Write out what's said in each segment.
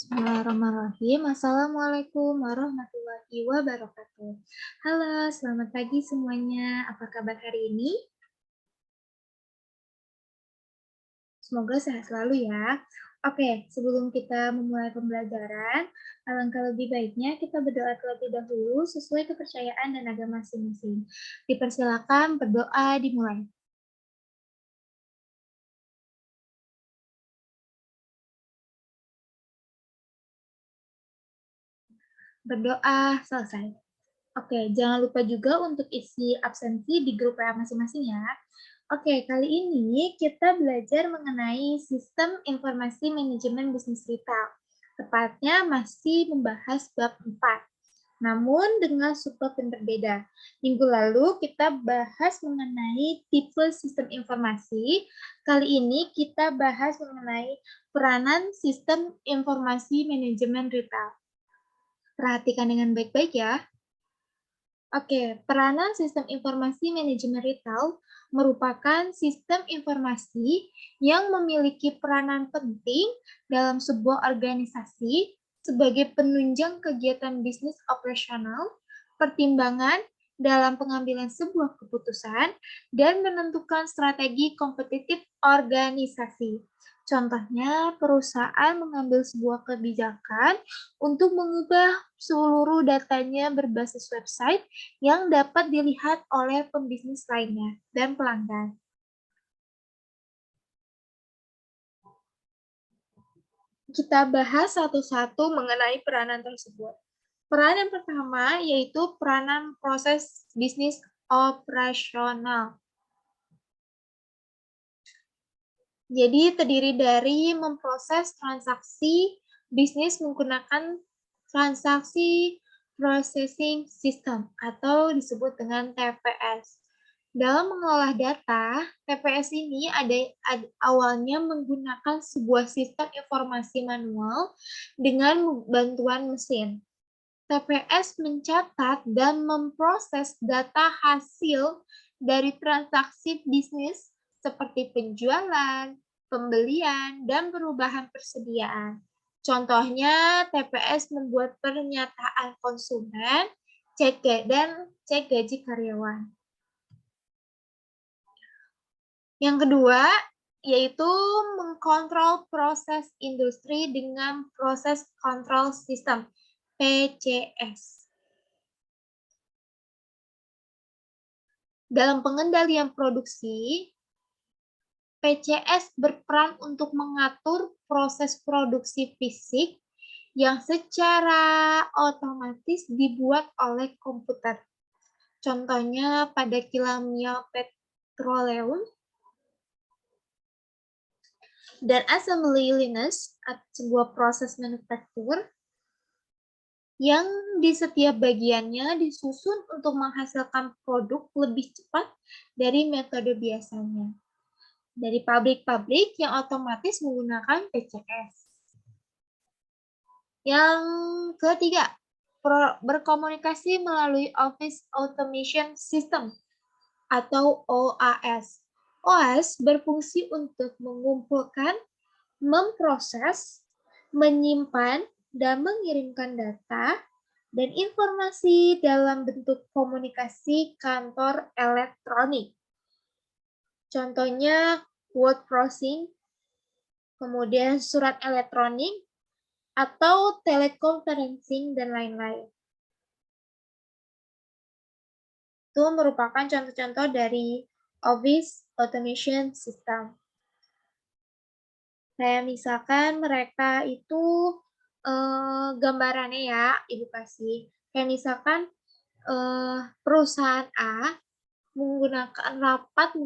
Bismillahirrahmanirrahim. Assalamualaikum warahmatullahi wabarakatuh. Halo, selamat pagi semuanya. Apa kabar hari ini? Semoga sehat selalu ya. Oke, sebelum kita memulai pembelajaran, alangkah lebih baiknya kita berdoa terlebih dahulu sesuai kepercayaan dan agama masing-masing. Dipersilakan berdoa dimulai. Berdoa selesai. Oke, jangan lupa juga untuk isi absensi di grup WA masing-masing ya. Oke, kali ini kita belajar mengenai sistem informasi manajemen bisnis retail. Tepatnya masih membahas bab 4, namun dengan subbab yang berbeda. Minggu lalu kita bahas mengenai tipe sistem informasi. Kali ini kita bahas mengenai peranan sistem informasi manajemen retail. Perhatikan dengan baik-baik ya. Oke, peranan sistem informasi manajemen retail merupakan sistem informasi yang memiliki peranan penting dalam sebuah organisasi sebagai penunjang kegiatan bisnis operasional, pertimbangan dalam pengambilan sebuah keputusan, dan menentukan strategi kompetitif organisasi. Contohnya, perusahaan mengambil sebuah kebijakan untuk mengubah seluruh datanya berbasis website yang dapat dilihat oleh pembisnis lainnya dan pelanggan. Kita bahas satu-satu mengenai peranan tersebut. Peranan pertama yaitu peranan proses bisnis operasional. Jadi terdiri dari memproses transaksi bisnis menggunakan transaksi processing system atau disebut dengan TPS. Dalam mengolah data, TPS ini awalnya menggunakan sebuah sistem informasi manual dengan bantuan mesin. TPS mencatat dan memproses data hasil dari transaksi bisnis seperti penjualan, pembelian, dan perubahan persediaan. Contohnya, TPS membuat pernyataan konsumen, cek gaji karyawan. Yang kedua, yaitu mengkontrol proses industri dengan proses control system, PCS. Dalam pengendalian produksi, PCS berperan untuk mengatur proses produksi fisik yang secara otomatis dibuat oleh komputer. Contohnya pada kilang petroleum dan assembly liners, sebuah proses manufaktur yang di setiap bagiannya disusun untuk menghasilkan produk lebih cepat dari metode biasanya. Dari pabrik-pabrik yang otomatis menggunakan PCS. Yang ketiga, berkomunikasi melalui Office Automation System atau OAS. OAS berfungsi untuk mengumpulkan, memproses, menyimpan, dan mengirimkan data dan informasi dalam bentuk komunikasi kantor elektronik. Contohnya word processing, kemudian surat elektronik, atau teleconferencing, dan lain-lain. Itu merupakan contoh-contoh dari Office Automation System. Kayak misalkan mereka itu gambarannya ya, Ibu kasih. Kayak misalkan perusahaan A menggunakan rapat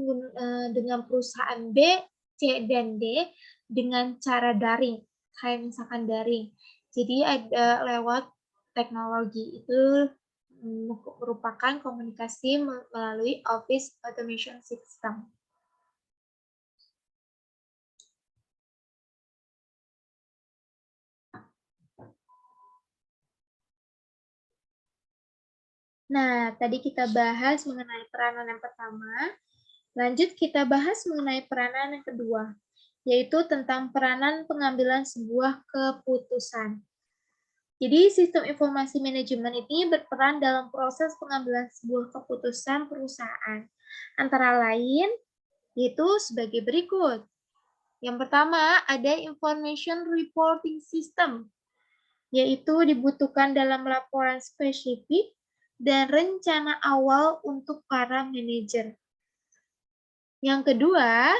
dengan perusahaan B, C, dan D dengan cara daring, kayak misalkan daring. Jadi ada lewat teknologi itu merupakan komunikasi melalui Office Automation System. Nah, tadi kita bahas mengenai peranan yang pertama. Lanjut kita bahas mengenai peranan yang kedua, yaitu tentang peranan pengambilan sebuah keputusan. Jadi sistem informasi manajemen ini berperan dalam proses pengambilan sebuah keputusan perusahaan. Antara lain, yaitu sebagai berikut. Yang pertama, ada Information Reporting System, yaitu dibutuhkan dalam laporan spesifik dan rencana awal untuk para manajer. Yang kedua,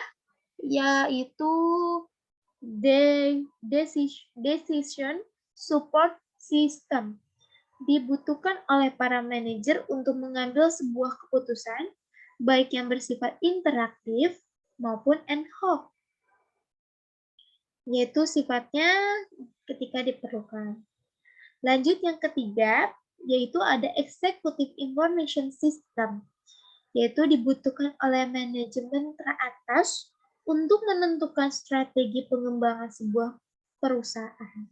yaitu Decision Support System, dibutuhkan oleh para manajer untuk mengambil sebuah keputusan, baik yang bersifat interaktif maupun ad hoc, yaitu sifatnya ketika diperlukan. Lanjut yang ketiga, yaitu ada Executive Information System, yaitu dibutuhkan oleh manajemen teratas untuk menentukan strategi pengembangan sebuah perusahaan.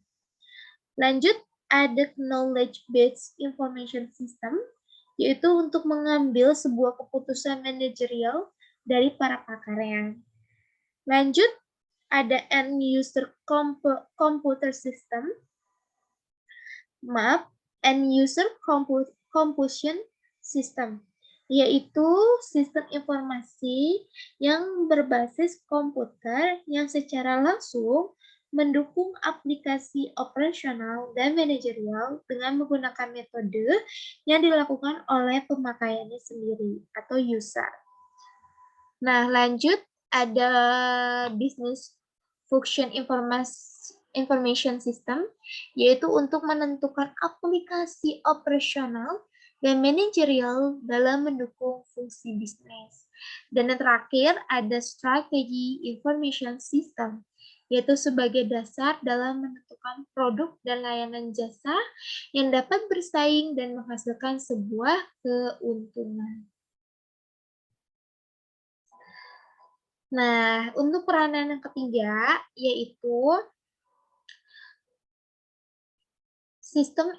Lanjut, ada Knowledge-Based Information System, yaitu untuk mengambil sebuah keputusan manajerial dari para pakarnya. Lanjut, ada End User Computer System, End User Computation System, yaitu sistem informasi yang berbasis komputer yang secara langsung mendukung aplikasi operasional dan manajerial dengan menggunakan metode yang dilakukan oleh pemakaiannya sendiri atau user. Nah, lanjut ada Business Function Information System, yaitu untuk menentukan aplikasi operasional dan manajerial dalam mendukung fungsi bisnis. Dan yang terakhir ada Strategy Information System, yaitu sebagai dasar dalam menentukan produk dan layanan jasa yang dapat bersaing dan menghasilkan sebuah keuntungan. Nah, untuk peranan yang ketiga, yaitu sistem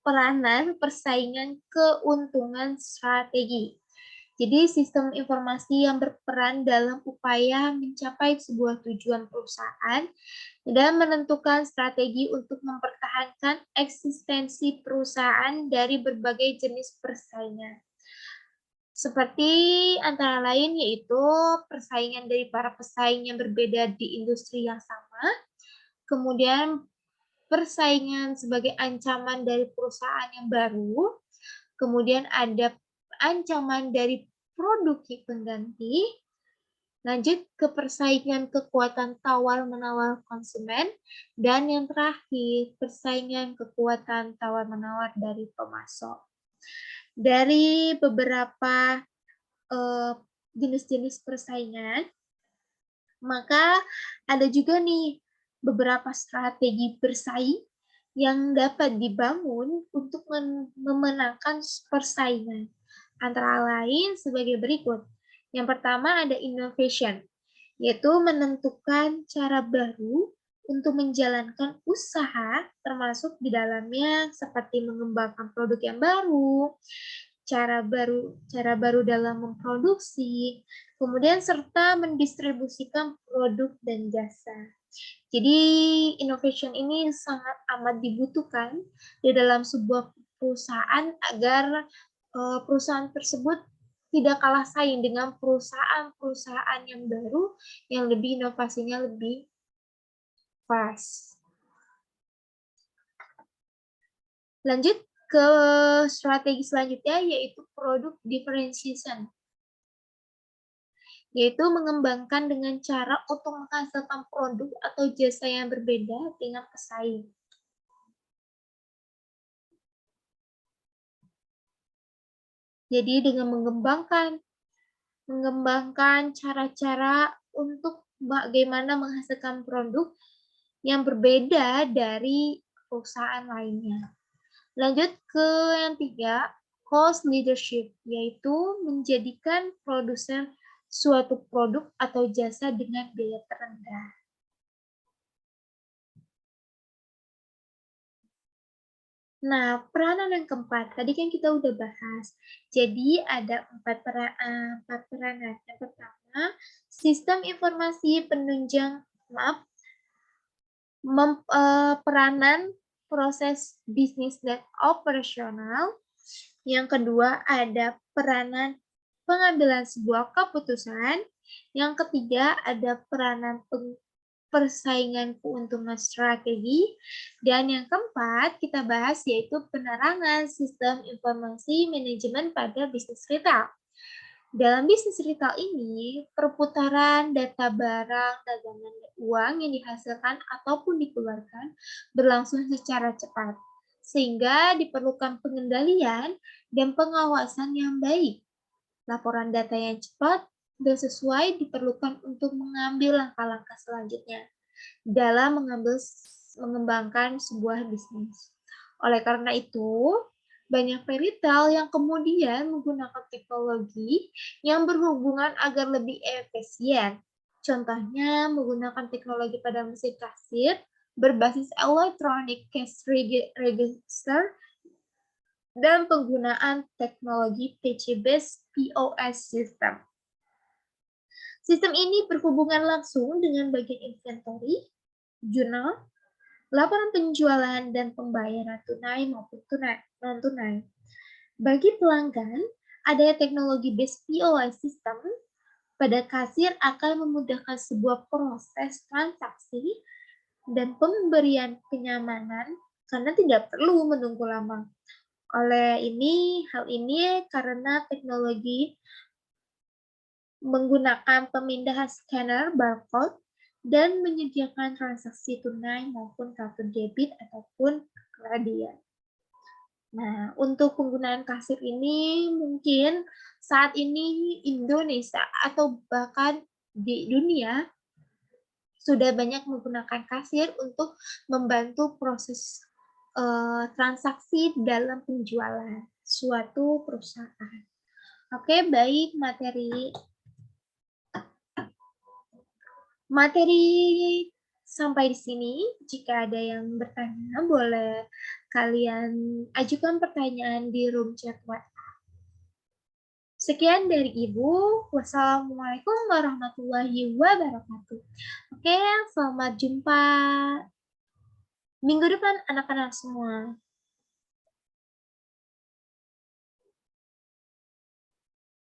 peranan persaingan keuntungan strategi. Jadi sistem informasi yang berperan dalam upaya mencapai sebuah tujuan perusahaan dan menentukan strategi untuk mempertahankan eksistensi perusahaan dari berbagai jenis persaingan. Seperti antara lain yaitu persaingan dari para pesaing yang berbeda di industri yang sama, kemudian persaingan sebagai ancaman dari perusahaan yang baru, kemudian ada ancaman dari produk pengganti, lanjut ke persaingan kekuatan tawar-menawar konsumen, dan yang terakhir, persaingan kekuatan tawar-menawar dari pemasok. Dari beberapa jenis-jenis persaingan, maka ada juga nih beberapa strategi bersaing yang dapat dibangun untuk memenangkan persaingan. Antara lain sebagai berikut. Yang pertama ada innovation, yaitu menentukan cara baru untuk menjalankan usaha, termasuk di dalamnya seperti mengembangkan produk yang baru, cara baru dalam memproduksi, kemudian serta mendistribusikan produk dan jasa. Jadi innovation ini sangat amat dibutuhkan di dalam sebuah perusahaan agar perusahaan tersebut tidak kalah saing dengan perusahaan-perusahaan yang baru yang lebih inovasinya lebih fast. Lanjut ke strategi selanjutnya yaitu product differentiation, yaitu mengembangkan dengan cara untuk menghasilkan produk atau jasa yang berbeda dengan pesaing. Jadi dengan mengembangkan cara-cara untuk bagaimana menghasilkan produk yang berbeda dari perusahaan lainnya. Lanjut ke yang tiga, cost leadership, yaitu menjadikan produsen suatu produk atau jasa dengan biaya terendah. Nah, peranan yang keempat, tadi kan kita udah bahas. Jadi ada empat peranan. Yang pertama, sistem informasi penunjang, maaf, peranan proses bisnis dan operasional. Yang kedua, ada peranan pengambilan sebuah keputusan. Yang ketiga, ada peranan persaingan keuntungan strategi. Dan yang keempat, kita bahas yaitu penerangan sistem informasi manajemen pada bisnis retail. Dalam bisnis retail ini, perputaran data barang, dagangan, dan uang yang dihasilkan ataupun dikeluarkan berlangsung secara cepat, sehingga diperlukan pengendalian dan pengawasan yang baik. Laporan data yang cepat dan sesuai diperlukan untuk mengambil langkah-langkah selanjutnya dalam mengembangkan sebuah bisnis. Oleh karena itu, banyak retail yang kemudian menggunakan teknologi yang berhubungan agar lebih efisien. Contohnya menggunakan teknologi pada mesin kasir berbasis electronic cash register dan penggunaan teknologi PC-based POS system. Sistem ini berhubungan langsung dengan bagian inventory, jurnal, laporan penjualan, dan pembayaran tunai maupun non-tunai. Bagi pelanggan, adanya teknologi based POS system pada kasir akan memudahkan sebuah proses transaksi dan pemberian kenyamanan karena tidak perlu menunggu lama. Hal ini karena teknologi menggunakan pemindahan scanner barcode dan menyediakan transaksi tunai maupun kartu debit ataupun kredit. Nah, untuk penggunaan kasir ini mungkin saat ini Indonesia atau bahkan di dunia sudah banyak menggunakan kasir untuk membantu proses transaksi dalam penjualan suatu perusahaan. Oke, baik materi sampai di sini. Jika ada yang bertanya, boleh kalian ajukan pertanyaan di room chat WhatsApp. Sekian dari Ibu. Wassalamualaikum warahmatullahi wabarakatuh. Oke, selamat jumpa minggu depan anak-anak semua.